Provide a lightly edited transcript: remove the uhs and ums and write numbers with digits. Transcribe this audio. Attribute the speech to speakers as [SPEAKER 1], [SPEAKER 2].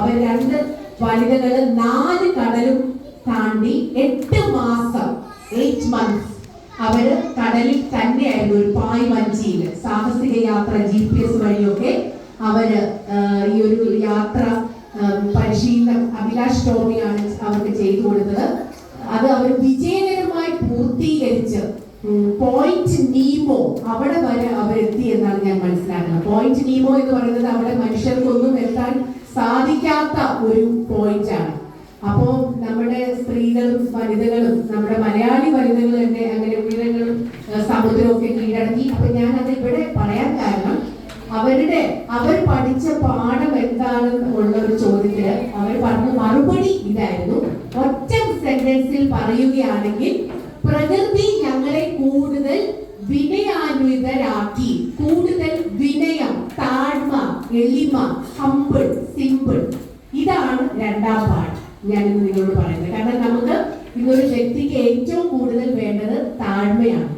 [SPEAKER 1] അവർ 2 വനിതകൾ 4 കടലും താണ്ടി 8 മാസം 8 months അവര് കടലിൽ തന്നെയായിരുന്നു. ഒരു പായ് വഞ്ചിയിൽ സാഹസിക യാത്ര GPS വഴിയൊക്കെ അവര് ഈ ഒരു യാത്ര പരിശീലനം അഭിലാഷ് ടോമിയാണ് അവർക്ക് ചെയ്തു കൊടുത്തത്. അത് അവർ വിജയകരമായി പൂർത്തീകരിച്ച് പോയിന്റ് നീമോ അവിടെ വരെ അവരെത്തി എന്നാണ് ഞാൻ മനസ്സിലാക്കുന്നത്. പോയിന്റ് നീമോ എന്ന് പറയുന്നത് അവിടെ മനുഷ്യർക്കൊന്നും എത്താൻ സാധിക്കാത്ത ഒരു പോയിന്റ് ആണ്. അപ്പോ നമ്മുടെ സ്ത്രീകളും വനിതകളും നമ്മുടെ മലയാളി വനിതകൾ തന്നെ അങ്ങനെ ഉയരങ്ങളും സമുദ്രമൊക്കെ കീഴടക്കി. അപ്പൊ ഞാൻ അത് ഇവിടെ പറയാൻ കാരണം അവർ പഠിച്ച പാഠം എന്താണെന്ന് ഉള്ള ഒരു ചോദ്യത്തിന് അവർ പറഞ്ഞ മറുപടി ഇതായിരുന്നു. ഒറ്റ സെന്റൻസിൽ പറയുകയാണെങ്കിൽ പ്രകൃതി ഞങ്ങളെ കൂടുതൽ വിനയാന്വിതരാക്കി. കൂടുതൽ വിനയം, താഴ്മ, എളിമ, ഹംബിൾ, സിമ്പിൾ. ഇതാണ് 2ാം പാഠം ഞാൻ ഇന്ന് നിങ്ങളോട് പറയുന്നത്. കാരണം നമുക്ക് ഇന്നൊരു വ്യക്തിക്ക് ഏറ്റവും കൂടുതൽ വേണ്ടത് താഴ്മയാണ്.